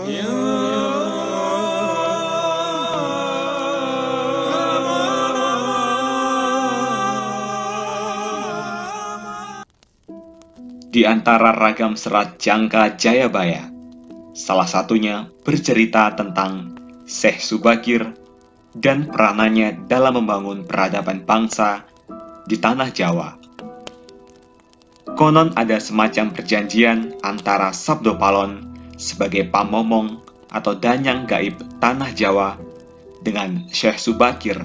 Di antara ragam serat Jangka Jayabaya, salah satunya bercerita tentang Syekh Subakir dan peranannya dalam membangun peradaban bangsa di tanah Jawa. Konon ada semacam perjanjian antara Sabdo Palon sebagai pamomong atau danyang gaib tanah Jawa dengan Syekh Subakir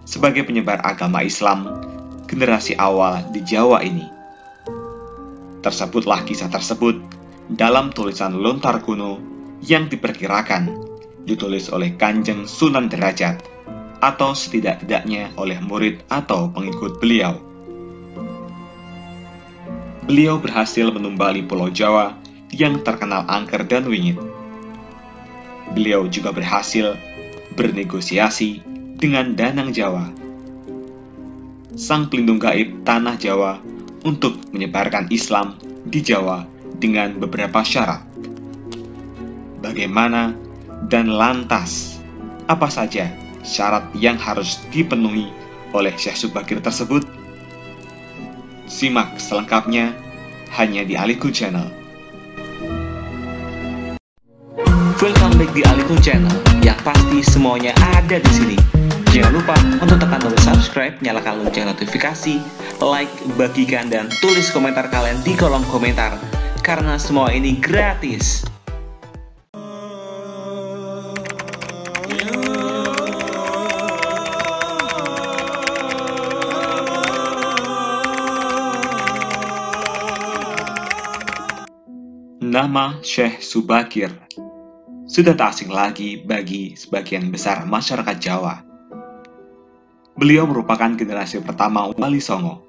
sebagai penyebar agama Islam generasi awal di Jawa ini. Tersebutlah kisah tersebut dalam tulisan Lontar Kuno yang diperkirakan ditulis oleh Kanjeng Sunan Derajat atau setidak-tidaknya oleh murid atau pengikut beliau. Beliau berhasil menumbali Pulau Jawa yang terkenal angker dan wingit. Beliau juga berhasil bernegosiasi dengan Danang Jawa, sang pelindung gaib tanah Jawa, untuk menyebarkan Islam di Jawa dengan beberapa syarat. Bagaimana dan lantas apa saja syarat yang harus dipenuhi oleh Syekh Subakir tersebut? Simak selengkapnya hanya di Alikun Channel. Welcome back di Alikun Channel, yang pasti semuanya ada di sini. Jangan lupa untuk tekan tombol subscribe, nyalakan lonceng notifikasi, like, bagikan, dan tulis komentar kalian di kolom komentar, karena semua ini gratis. Nama Syekh Subakir sudah tak asing lagi bagi sebagian besar masyarakat Jawa. Beliau merupakan generasi pertama Wali Songo,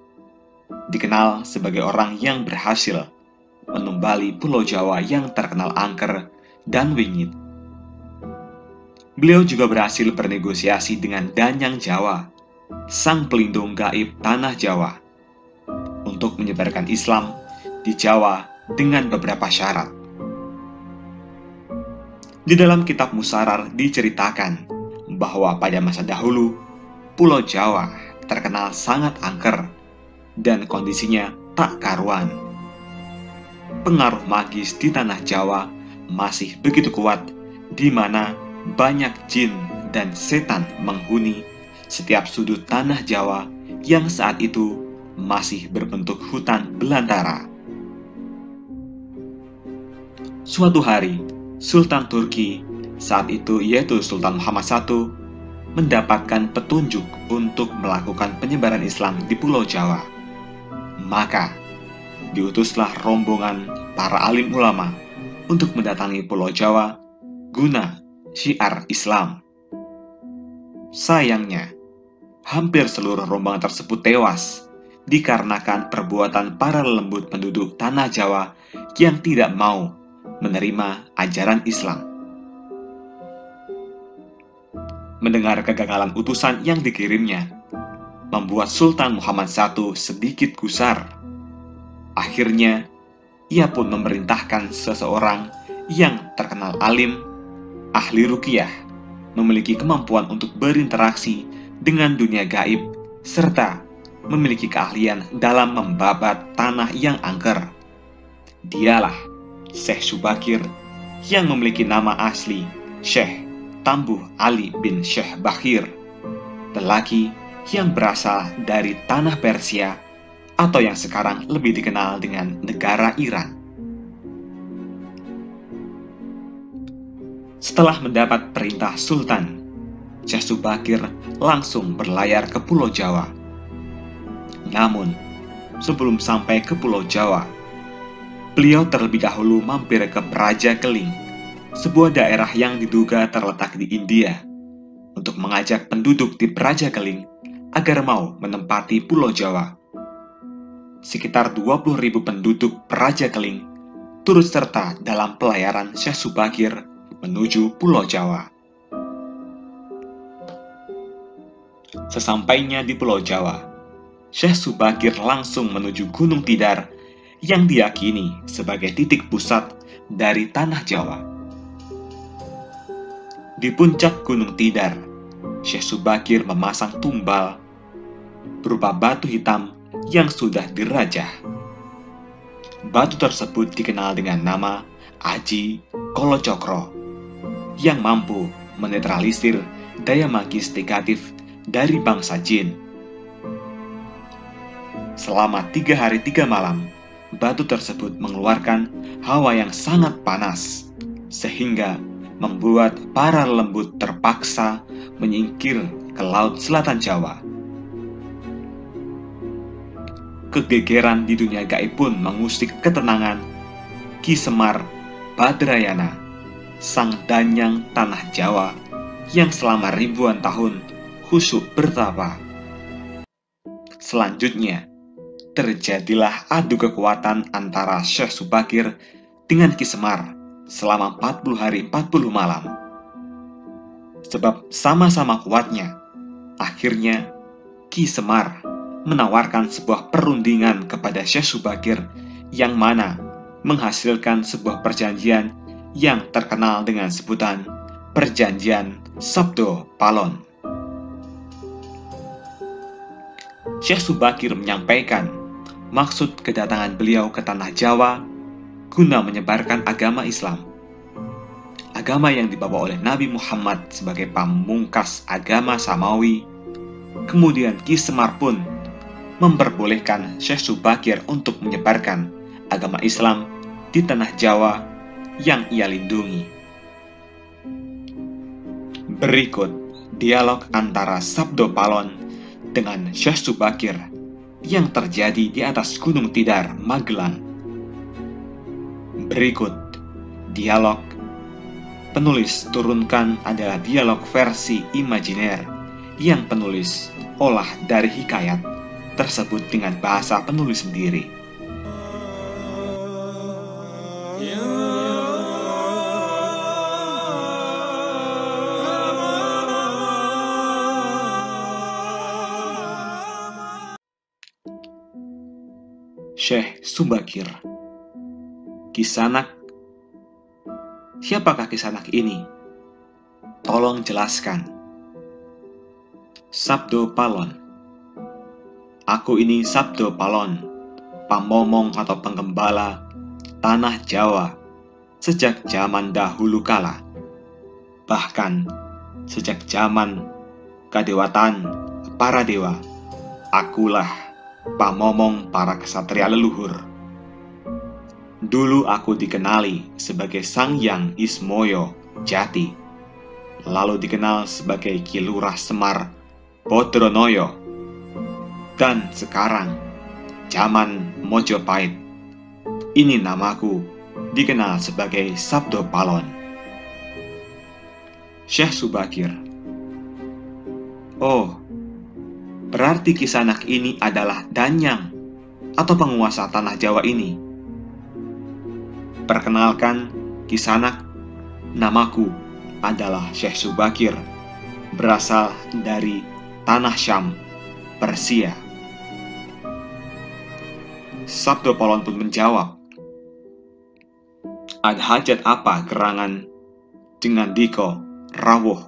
dikenal sebagai orang yang berhasil menumbali Pulau Jawa yang terkenal angker dan wingit. Beliau juga berhasil bernegosiasi dengan Danyang Jawa, sang pelindung gaib tanah Jawa, untuk menyebarkan Islam di Jawa dengan beberapa syarat. Di dalam kitab Musarar diceritakan bahwa pada masa dahulu Pulau Jawa terkenal sangat angker dan kondisinya tak karuan. Pengaruh magis di tanah Jawa masih begitu kuat, di mana banyak jin dan setan menghuni setiap sudut tanah Jawa yang saat itu masih berbentuk hutan belantara. Suatu hari, Sultan Turki saat itu, yaitu Sultan Muhammad I, mendapatkan petunjuk untuk melakukan penyebaran Islam di Pulau Jawa. Maka, diutuslah rombongan para alim ulama untuk mendatangi Pulau Jawa guna syiar Islam. Sayangnya, hampir seluruh rombongan tersebut tewas dikarenakan perbuatan para lembut penduduk tanah Jawa yang tidak mau menerima ajaran Islam. Mendengar kegagalan utusan yang dikirimnya, membuat Sultan Muhammad I sedikit gusar. Akhirnya, ia pun memerintahkan seseorang yang terkenal alim, ahli ruqyah, memiliki kemampuan untuk berinteraksi dengan dunia gaib, serta memiliki keahlian dalam membabat tanah yang angker. Dialah Syekh Subakir, yang memiliki nama asli Syekh Tambuh Ali bin Syekh Bakhir, lelaki yang berasal dari tanah Persia atau yang sekarang lebih dikenal dengan negara Iran. Setelah mendapat perintah Sultan, Syekh Subakir langsung berlayar ke Pulau Jawa. Namun, sebelum sampai ke Pulau Jawa, beliau terlebih dahulu mampir ke Praja Keling, sebuah daerah yang diduga terletak di India, untuk mengajak penduduk di Praja Keling agar mau menempati Pulau Jawa. Sekitar 20.000 penduduk Praja Keling turut serta dalam pelayaran Syekh Subakir menuju Pulau Jawa. Sesampainya di Pulau Jawa, Syekh Subakir langsung menuju Gunung Tidar yang diyakini sebagai titik pusat dari tanah Jawa. Di puncak Gunung Tidar, Syekh Subakir memasang tumbal berupa batu hitam yang sudah dirajah. Batu tersebut dikenal dengan nama Aji Kolocokro, yang mampu menetralisir daya magis negatif dari bangsa jin. Selama 3 hari 3 malam, batu tersebut mengeluarkan hawa yang sangat panas, sehingga membuat para lembut terpaksa menyingkir ke Laut Selatan Jawa. Kegegeran di dunia gaib pun mengusik ketenangan Ki Semar Badrayana, sang danyang tanah Jawa yang selama ribuan tahun khusyuk bertapa. Selanjutnya, terjadilah adu kekuatan antara Syekh Subakir dengan Ki Semar selama 40 hari 40 malam. Sebab sama-sama kuatnya, akhirnya Ki Semar menawarkan sebuah perundingan kepada Syekh Subakir yang mana menghasilkan sebuah perjanjian yang terkenal dengan sebutan Perjanjian Sabdo Palon. Syekh Subakir menyampaikan maksud kedatangan beliau ke tanah Jawa guna menyebarkan agama Islam, agama yang dibawa oleh Nabi Muhammad sebagai pamungkas agama Samawi. Kemudian Ki Semar pun memperbolehkan Syekh Subakir untuk menyebarkan agama Islam di tanah Jawa yang ia lindungi. Berikut dialog antara Sabdo Palon dengan Syekh Subakir yang terjadi di atas Gunung Tidar, Magelang. Berikut dialog. Penulis turunkan adalah dialog versi imajiner yang penulis olah dari hikayat tersebut dengan bahasa penulis sendiri. Syekh Subakir. Kisanak. Siapakah Kisanak ini? Tolong jelaskan. Sabdo Palon. Aku ini Sabdo Palon, pamomong atau penggembala tanah Jawa sejak zaman dahulu kala. Bahkan sejak zaman kadewatan para dewa, akulah pamomong para kesatria leluhur. Dulu aku dikenali sebagai Sang Hyang Ismoyo Jati, lalu dikenal sebagai Ki Lurah Semar Bodronoyo, dan sekarang zaman Mojopahit ini namaku dikenal sebagai Sabdo Palon. Syekh Subakir. Oh, berarti Kisanak ini adalah danyang atau penguasa tanah Jawa ini. Perkenalkan, Kisanak, namaku adalah Syekh Subakir, berasal dari tanah Syam, Persia. Sabdo Palon pun menjawab, ada hajat apa gerangan dengan Diko, rawuh,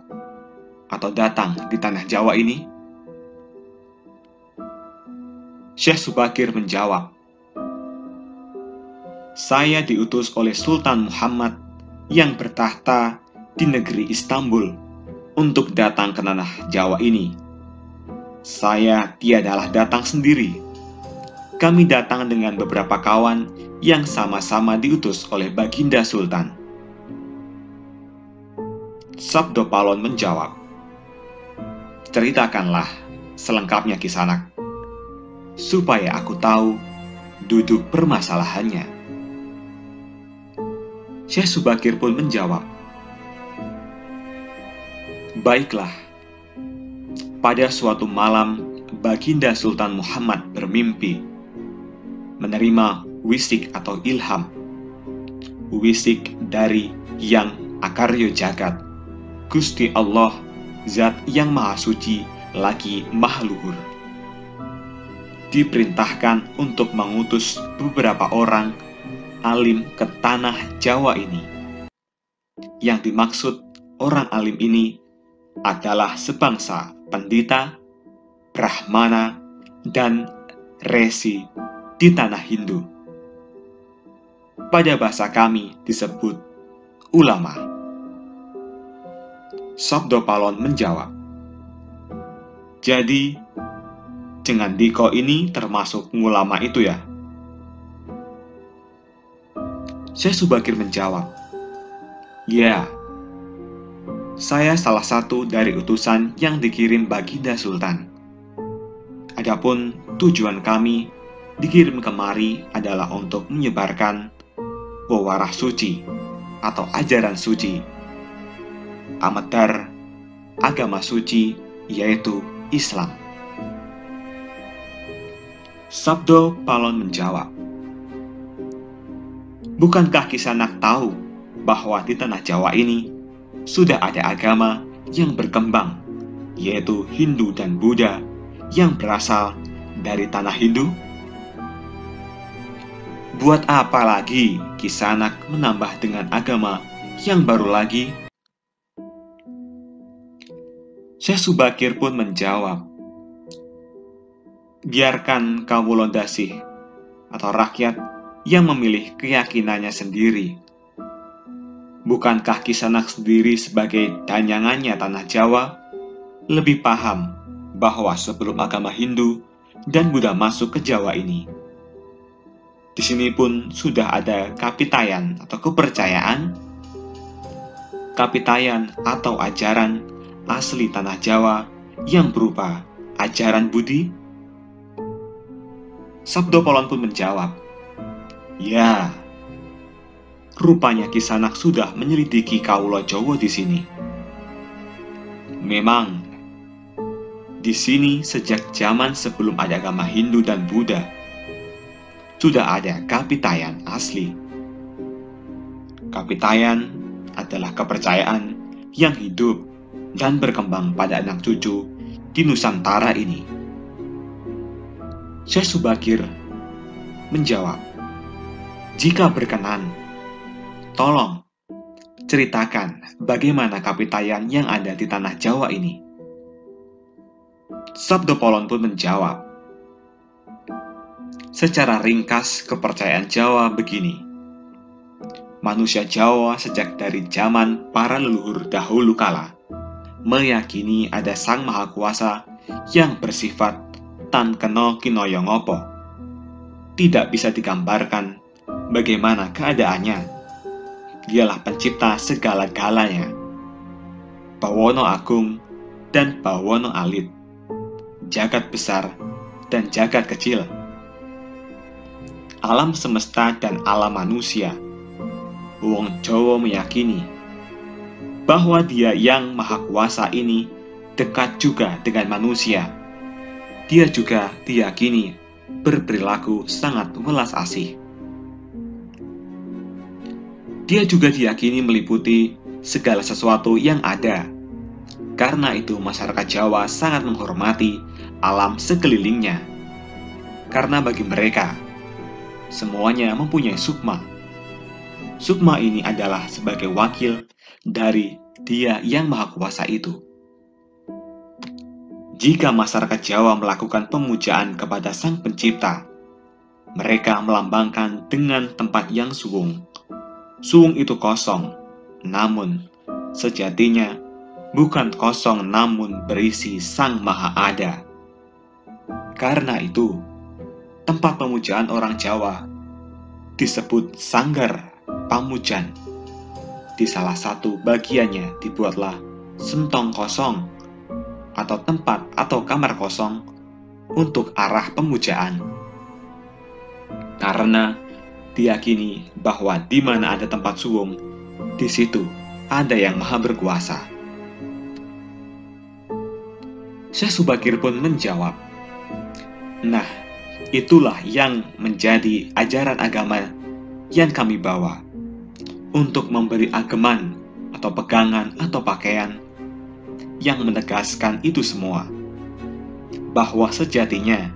atau datang di tanah Jawa ini? Syekh Subakir menjawab, saya diutus oleh Sultan Muhammad yang bertahta di negeri Istanbul untuk datang ke tanah Jawa ini. Saya tiadalah datang sendiri. Kami datang dengan beberapa kawan yang sama-sama diutus oleh Baginda Sultan. Sabdo Palon menjawab, ceritakanlah selengkapnya Kisanak, supaya aku tahu duduk permasalahannya. Syekh Subakir pun menjawab, baiklah. Pada suatu malam, Baginda Sultan Muhammad bermimpi menerima wisik atau ilham, wisik dari Yang Akaryo Jagat, Gusti Allah, Zat yang Maha Suci lagi Maha Luhur. Diperintahkan untuk mengutus beberapa orang alim ke tanah Jawa ini. Yang dimaksud orang alim ini adalah sebangsa pendeta, brahmana, dan resi di tanah Hindu. Pada bahasa kami disebut ulama. Sabdo Palon menjawab, "Jadi, Jengan Diko ini termasuk ulama itu ya?" Syekh Subakir menjawab, "Ya, saya salah satu dari utusan yang dikirim Baginda Sultan. Adapun tujuan kami dikirim kemari adalah untuk menyebarkan pewarah suci atau ajaran suci, Amadar, agama suci, yaitu Islam." Sabdo Palon menjawab, "Bukankah Kisanak tahu bahwa di tanah Jawa ini sudah ada agama yang berkembang, yaitu Hindu dan Buddha yang berasal dari tanah Hindu? Buat apa lagi Kisanak menambah dengan agama yang baru lagi?" Syekh Subakir pun menjawab, "Biarkan kawula dasih atau rakyat yang memilih keyakinannya sendiri. Bukankah Kisanak sendiri sebagai danyangannya tanah Jawa lebih paham bahwa sebelum agama Hindu dan Buddha masuk ke Jawa ini, di sini pun sudah ada kapitayan atau kepercayaan, kapitayan atau ajaran asli tanah Jawa yang berupa ajaran Budi?" Sabdo Palon pun menjawab, "Ya, rupanya Kisanak sudah menyelidiki kawula Jawa di sini. Memang, di sini sejak zaman sebelum ada agama Hindu dan Buddha, sudah ada kapitayan asli. Kapitayan adalah kepercayaan yang hidup dan berkembang pada anak cucu di Nusantara ini." Syekh Subakir menjawab, "Jika berkenan, tolong ceritakan bagaimana kapitayan yang ada di tanah Jawa ini." Sabdo Palon pun menjawab, "Secara ringkas kepercayaan Jawa begini. Manusia Jawa sejak dari zaman para leluhur dahulu kala meyakini ada Sang Maha Kuasa yang bersifat tan kena kinaya ngopo. Tidak bisa digambarkan bagaimana keadaannya. Dialah pencipta segala-galanya, Bawono Agung dan Bawono Alit, jagat besar dan jagat kecil, alam semesta dan alam manusia. Wong Jawa meyakini bahwa Dia yang Maha Kuasa ini dekat juga dengan manusia. Dia juga diyakini berperilaku sangat welas asih. Dia juga diyakini meliputi segala sesuatu yang ada. Karena itu masyarakat Jawa sangat menghormati alam sekelilingnya. Karena bagi mereka, semuanya mempunyai sukma. Sukma ini adalah sebagai wakil dari Dia yang Maha Kuasa itu. Jika masyarakat Jawa melakukan pemujaan kepada Sang Pencipta, mereka melambangkan dengan tempat yang suwung. Suwung itu kosong, namun sejatinya bukan kosong namun berisi Sang Maha Ada. Karena itu, tempat pemujaan orang Jawa disebut Sanggar Pamujan. Di salah satu bagiannya dibuatlah sentong kosong atau tempat atau kamar kosong untuk arah pemujaan. Karena diyakini bahwa di mana ada tempat suwung, di situ ada yang maha berkuasa. Syekh Subakir pun menjawab, "Nah, itulah yang menjadi ajaran agama yang kami bawa, untuk memberi ageman atau pegangan atau pakaian yang menegaskan itu semua, bahwa sejatinya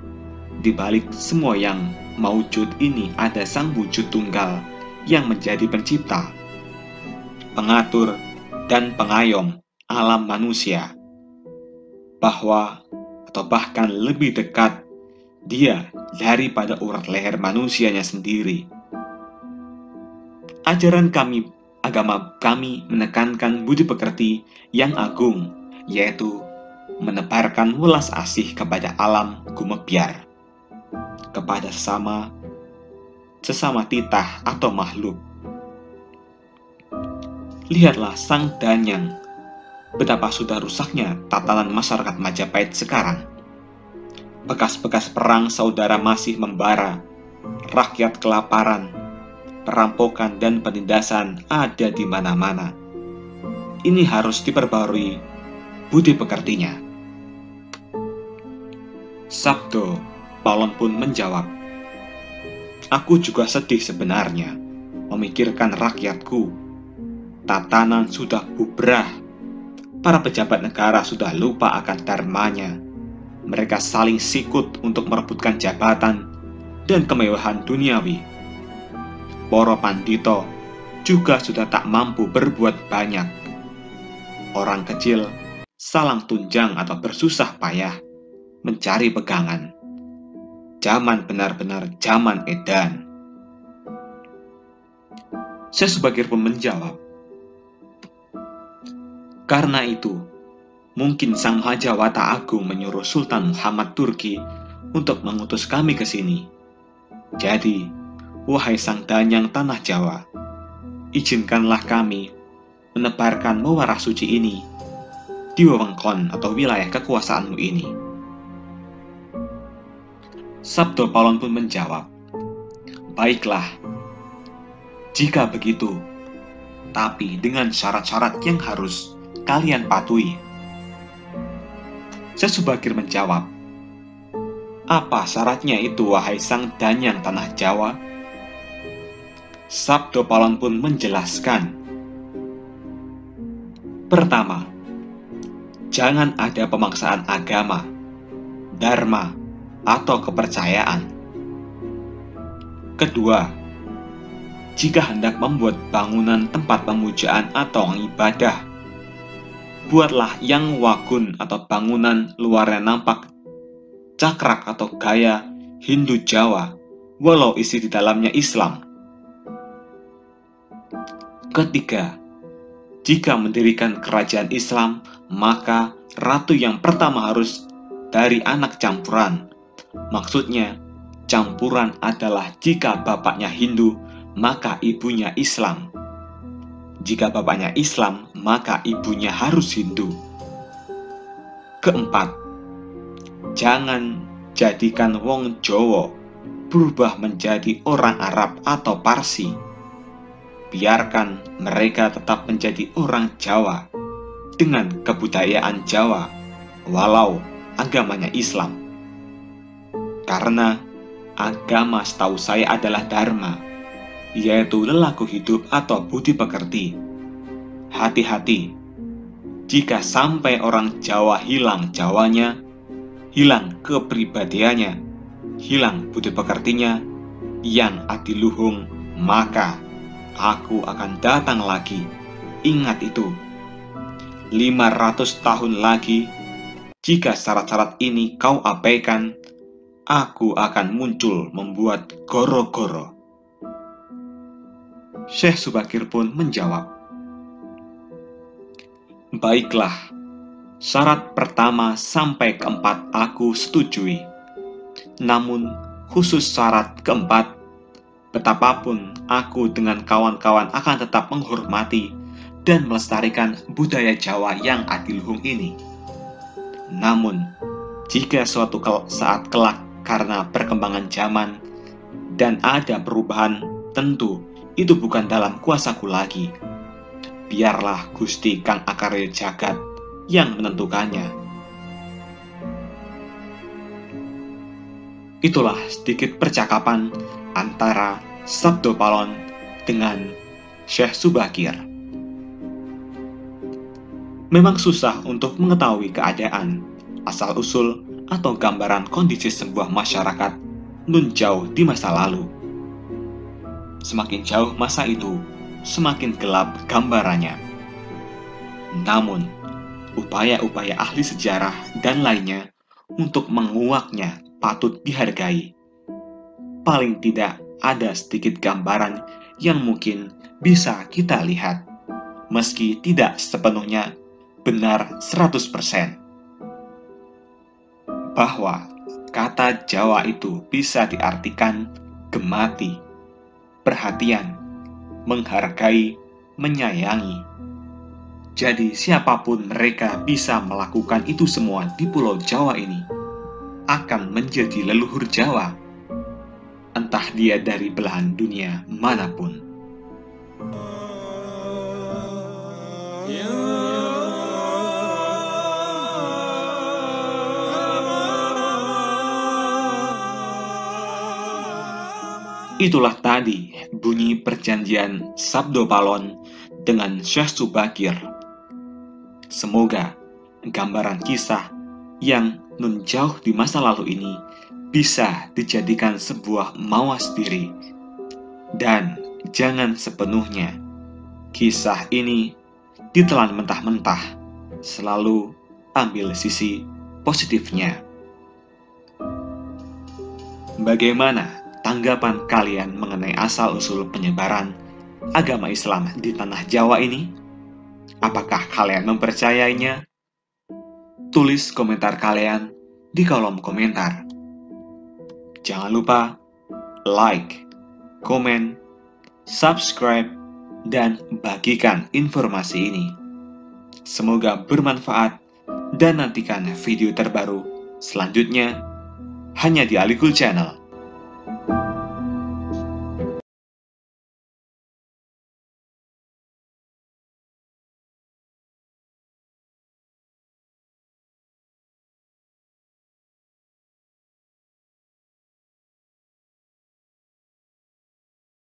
di balik semua yang maujud ini ada Sang Wujud Tunggal yang menjadi pencipta, pengatur, dan pengayom alam manusia, bahkan lebih dekat Dia daripada urat leher manusianya sendiri. Ajaran agama kami menekankan budi pekerti yang agung, yaitu menebarkan welas asih kepada alam gumebyar, kepada sesama titah atau makhluk. Lihatlah Sang Danyang, betapa sudah rusaknya tatanan masyarakat Majapahit sekarang. Bekas-bekas perang saudara masih membara, rakyat kelaparan, perampokan dan penindasan ada di mana-mana. Ini harus diperbarui budi pekertinya. Sabdo Palon pun menjawab, "Aku juga sedih sebenarnya, memikirkan rakyatku. Tatanan sudah bubrah. Para pejabat negara sudah lupa akan dharmanya. Mereka saling sikut untuk merebutkan jabatan dan kemewahan duniawi. Para pandito juga sudah tak mampu berbuat banyak. Orang kecil salang tunjang atau bersusah payah mencari pegangan. Zaman benar-benar zaman edan." Syekh Subakir pun menjawab, "Karena itu, mungkin Sang Mahajawata Agung menyuruh Sultan Muhammad Turki untuk mengutus kami ke sini. Jadi, wahai Sang Danyang Tanah Jawa, izinkanlah kami menebarkan mewarah suci ini di wewengkon atau wilayah kekuasaanmu ini." Sabdo Palon pun menjawab, "Baiklah, jika begitu, tapi dengan syarat-syarat yang harus kalian patuhi." Syekh Subakir menjawab, "Apa syaratnya itu, wahai Sang Danyang Tanah Jawa?" Sabdo Palon pun menjelaskan, "Pertama, jangan ada pemaksaan agama, dharma, atau kepercayaan. Kedua, jika hendak membuat bangunan tempat pemujaan atau ibadah, buatlah yang wagun atau bangunan luarnya nampak cakrak atau gaya Hindu Jawa, walau isi di dalamnya Islam. Ketiga, jika mendirikan kerajaan Islam, maka ratu yang pertama harus dari anak campuran. Maksudnya, campuran adalah jika bapaknya Hindu, maka ibunya Islam. Jika bapaknya Islam, maka ibunya harus Hindu. Keempat, jangan jadikan wong Jawa berubah menjadi orang Arab atau Parsi. Biarkan mereka tetap menjadi orang Jawa dengan kebudayaan Jawa, walau agamanya Islam. Karena agama setahu saya adalah dharma, yaitu lelaku hidup atau budi pekerti. Hati-hati, jika sampai orang Jawa hilang Jawanya, hilang kepribadiannya, hilang budi pekertinya yang adiluhung, maka aku akan datang lagi. Ingat itu, 500 tahun lagi, jika syarat-syarat ini kau abaikan, aku akan muncul membuat goro-goro." Syekh Subakir pun menjawab, "Baiklah, syarat pertama sampai keempat aku setujui. Namun khusus syarat keempat, betapapun aku dengan kawan-kawan akan tetap menghormati dan melestarikan budaya Jawa yang adiluhung ini. Namun, jika suatu saat kelak karena perkembangan zaman dan ada perubahan, tentu itu bukan dalam kuasaku lagi. Biarlah Gusti Kang Akarya Jagat yang menentukannya." Itulah sedikit percakapan antara Sabdo Palon dengan Syekh Subakir. Memang susah untuk mengetahui keadaan, asal-usul, atau gambaran kondisi sebuah masyarakat nun jauh di masa lalu. Semakin jauh masa itu, semakin gelap gambarannya. Namun, upaya-upaya ahli sejarah dan lainnya untuk menguaknya patut dihargai. Paling tidak ada sedikit gambaran yang mungkin bisa kita lihat, meski tidak sepenuhnya benar 100%. Bahwa kata Jawa itu bisa diartikan gemati, perhatian, menghargai, menyayangi. Jadi siapapun mereka bisa melakukan itu semua di Pulau Jawa ini akan menjadi leluhur Jawa, entah dia dari belahan dunia manapun. Itulah tadi bunyi perjanjian Sabdo Palon dengan Syekh Subakir. Semoga gambaran kisah yang nun jauh di masa lalu ini bisa dijadikan sebuah mawas diri. Dan jangan sepenuhnya kisah ini ditelan mentah-mentah, selalu ambil sisi positifnya. Bagaimana tanggapan kalian mengenai asal-usul penyebaran agama Islam di tanah Jawa ini? Apakah kalian mempercayainya? Tulis komentar kalian di kolom komentar. Jangan lupa like, komen, subscribe, dan bagikan informasi ini. Semoga bermanfaat dan nantikan video terbaru selanjutnya hanya di Ali Cool Channel.